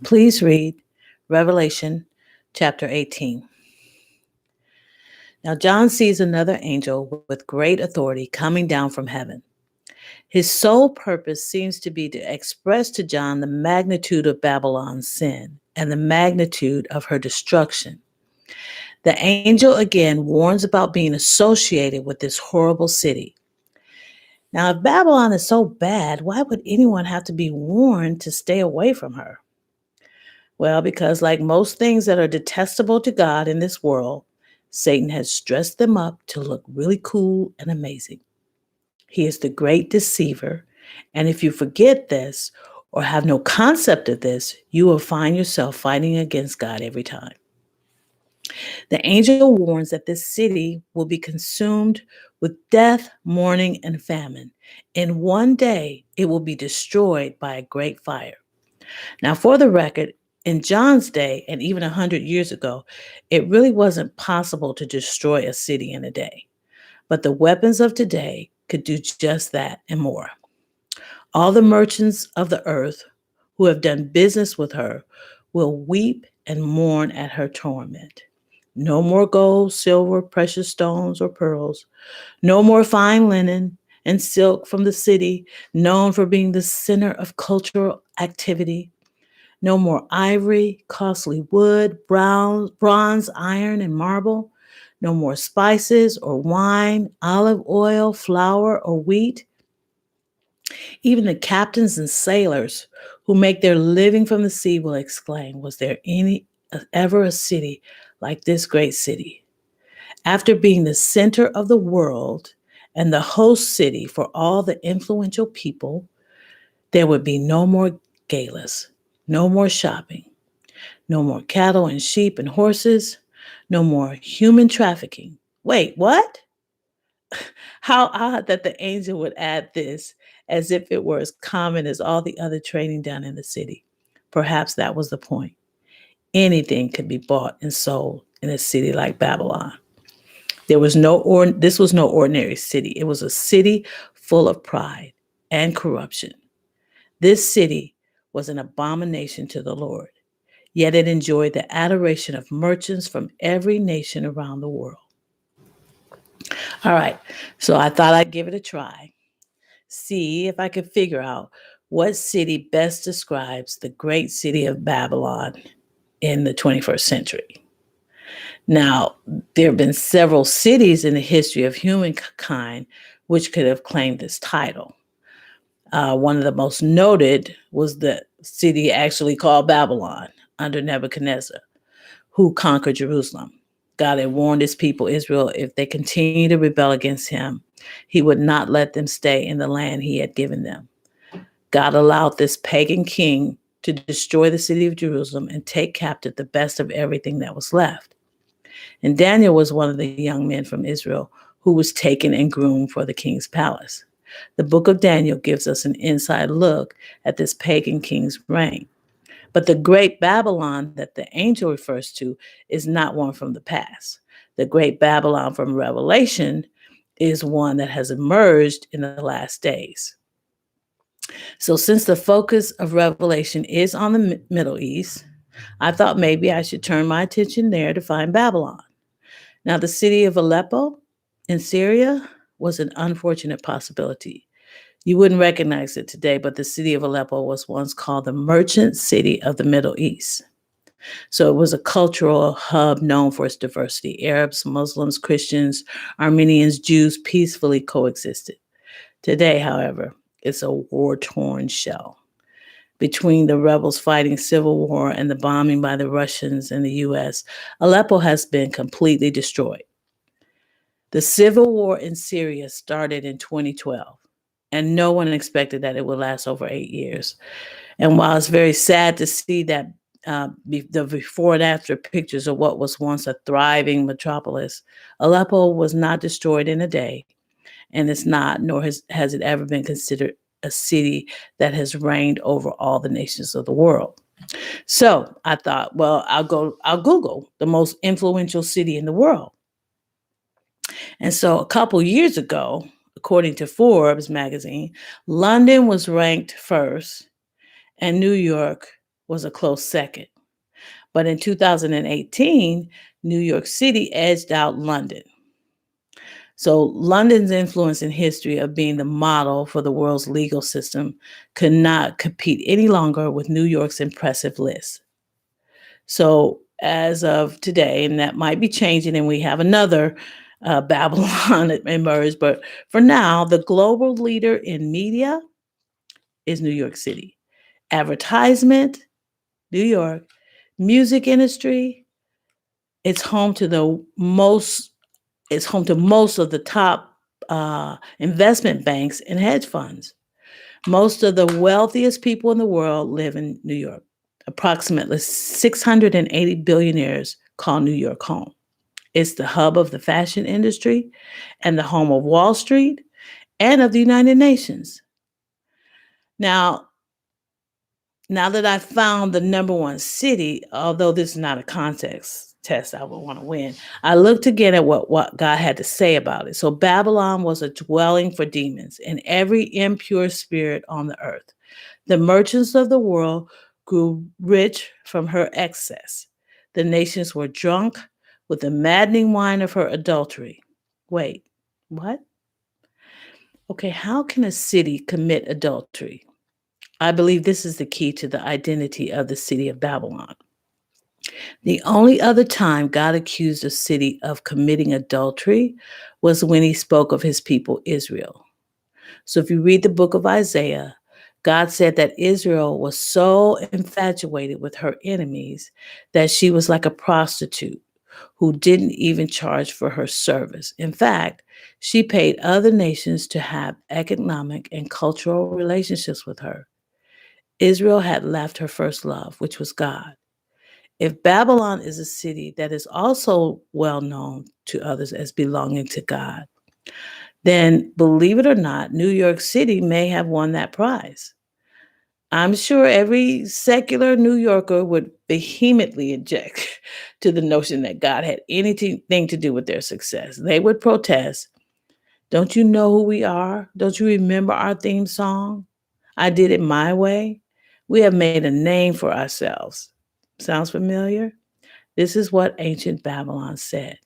Please read Revelation chapter 18. Now John sees another angel with great authority coming down from heaven. His sole purpose seems to be to express to John the magnitude of Babylon's sin and the magnitude of her destruction. The angel again warns about being associated with this horrible city. Now, if Babylon is so bad, why would anyone have to be warned to stay away from her? Well, because like most things that are detestable to God in this world, Satan has dressed them up to look really cool and amazing. He is the great deceiver. And if you forget this or have no concept of this, you will find yourself fighting against God every time. The angel warns that this city will be consumed with death, mourning, and famine. In one day, it will be destroyed by a great fire. Now, for the record, in John's day, and even 100 years ago, it really wasn't possible to destroy a city in a day. But the weapons of today could do just that and more. All the merchants of the earth who have done business with her will weep and mourn at her torment. No more gold, silver, precious stones, or pearls. No more fine linen and silk from the city, known for being the center of cultural activity. No more ivory, costly wood, bronze, iron, and marble. No more spices or wine, olive oil, flour, or wheat. Even the captains and sailors who make their living from the sea will exclaim, was there ever a city like this great city? After being the center of the world and the host city for all the influential people, there would be no more galas, no more shopping, no more cattle and sheep and horses, no more human trafficking. Wait, what? How odd that the angel would add this as if it were as common as all the other trading done in the city. Perhaps that was the point. Anything could be bought and sold in a city like Babylon. This was no ordinary city. It was a city full of pride and corruption. This city was an abomination to the Lord, yet it enjoyed the adoration of merchants from every nation around the world. All right, so I thought I'd give it a try. See if I could figure out what city best describes the great city of Babylon in the 21st century. Now, there have been several cities in the history of humankind which could have claimed this title. One of the most noted was the city actually called Babylon under Nebuchadnezzar, who conquered Jerusalem. God had warned his people Israel if they continued to rebel against him, he would not let them stay in the land he had given them. God allowed this pagan king to destroy the city of Jerusalem and take captive the best of everything that was left. And Daniel was one of the young men from Israel who was taken and groomed for the king's palace. The book of Daniel gives us an inside look at this pagan king's reign. But the great Babylon that the angel refers to is not one from the past. The great Babylon from Revelation is one that has emerged in the last days. So, since the focus of Revelation is on the Middle East, I thought maybe I should turn my attention there to find Babylon. Now, the city of Aleppo in Syria was an unfortunate possibility. You wouldn't recognize it today, but the city of Aleppo was once called the merchant city of the Middle East. So it was a cultural hub known for its diversity. Arabs, Muslims, Christians, Armenians, Jews peacefully coexisted. Today, however, it's a war-torn shell. Between the rebels fighting civil war and the bombing by the Russians and the US, Aleppo has been completely destroyed. The civil war in Syria started in 2012, and no one expected that it would last over 8 years. And while it's very sad to see that the before and after pictures of what was once a thriving metropolis, Aleppo was not destroyed in a day, and it's not, nor has it ever been considered a city that has reigned over all the nations of the world. So I thought, well, I'll Google the most influential city in the world. And so a couple years ago, according to Forbes magazine, London was ranked first and New York was a close second. But in 2018, New York City edged out London. So London's influence in history of being the model for the world's legal system could not compete any longer with New York's impressive list. So as of today, and that might be changing, and we have another Babylon emerged, but for now, the global leader in media is New York City. Advertisement, New York. Music industry, it's home to the most. It's home to most of the top investment banks and hedge funds. Most of the wealthiest people in the world live in New York. Approximately 680 billionaires call New York home. It's the hub of the fashion industry and the home of Wall Street and of the United Nations. Now, now that I've found the number one city, although this is not a context test I would want to win, I looked again at what God had to say about it. So Babylon was a dwelling for demons and every impure spirit on the earth. The merchants of the world grew rich from her excess. The nations were drunk with the maddening wine of her adultery. Wait, what? Okay, how can a city commit adultery? I believe this is the key to the identity of the city of Babylon. The only other time God accused a city of committing adultery was when he spoke of his people Israel. So if you read the book of Isaiah, God said that Israel was so infatuated with her enemies that she was like a prostitute who didn't even charge for her service. In fact, she paid other nations to have economic and cultural relationships with her. Israel had left her first love, which was God. If Babylon is a city that is also well known to others as belonging to God, then believe it or not, New York City may have won that prize. I'm sure every secular New Yorker would vehemently object to the notion that God had anything to do with their success. They would protest. Don't you know who we are? Don't you remember our theme song? I did it my way. We have made a name for ourselves. Sounds familiar? This is what ancient Babylon said.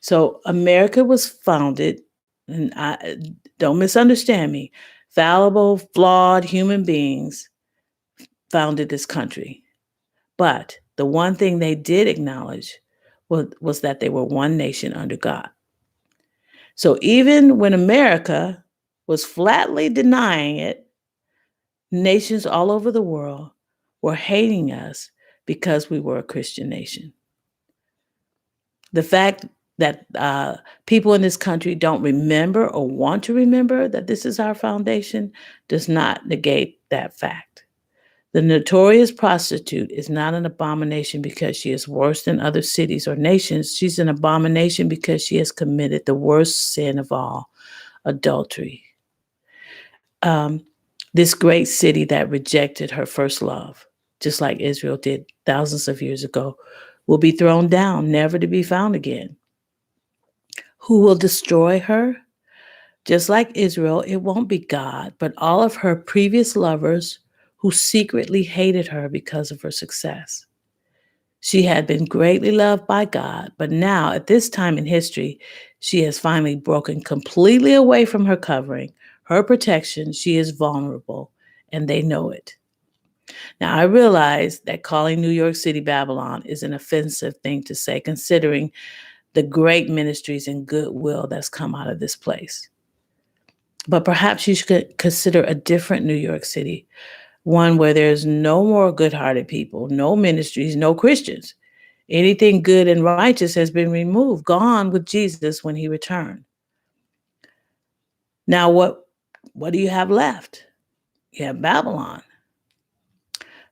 So America was founded, and I don't misunderstand me, fallible, flawed human beings founded this country. But the one thing they did acknowledge was that they were one nation under God. So even when America was flatly denying it, nations all over the world were hating us because we were a Christian nation. The fact that people in this country don't remember or want to remember that this is our foundation does not negate that fact. The notorious prostitute is not an abomination because she is worse than other cities or nations. She's an abomination because she has committed the worst sin of all, adultery. Um, this great city that rejected her first love, just like Israel did thousands of years ago, will be thrown down, never to be found again. Who will destroy her? Just like Israel, it won't be God, but all of her previous lovers who secretly hated her because of her success. She had been greatly loved by God, but now, at this time in history, she has finally broken completely away from her covering, her protection. She is vulnerable, and they know it. Now, I realize that calling New York City Babylon is an offensive thing to say, considering the great ministries and goodwill that's come out of this place. But perhaps you should consider a different New York City, one where there's no more good hearted people, no ministries, no Christians. Anything good and righteous has been removed, gone with Jesus when he returned. Now, what do you have left? You have Babylon.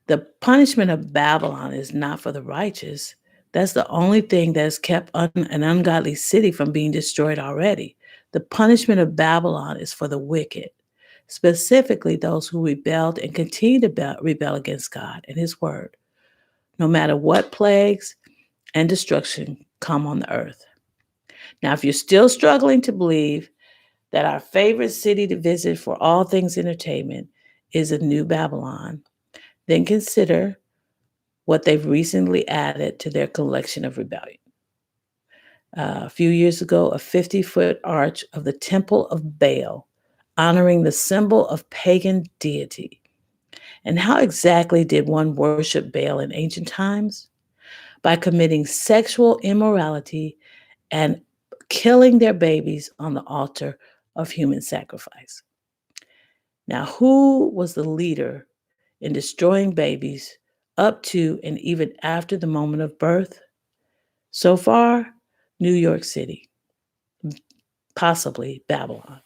The punishment of Babylon is not for the righteous. That's the only thing that has kept an ungodly city from being destroyed already. The punishment of Babylon is for the wicked, specifically those who rebelled and continue to rebel against God and his word, no matter what plagues and destruction come on the earth. Now, if you're still struggling to believe that our favorite city to visit for all things entertainment is a new Babylon, Then consider what they've recently added to their collection of rebellion. A few years ago, a 50-foot arch of the Temple of Baal, honoring the symbol of pagan deity. And how exactly did one worship Baal in ancient times? By committing sexual immorality and killing their babies on the altar of human sacrifice. Now, who was the leader in destroying babies up to and even after the moment of birth? So far, New York City, possibly Babylon.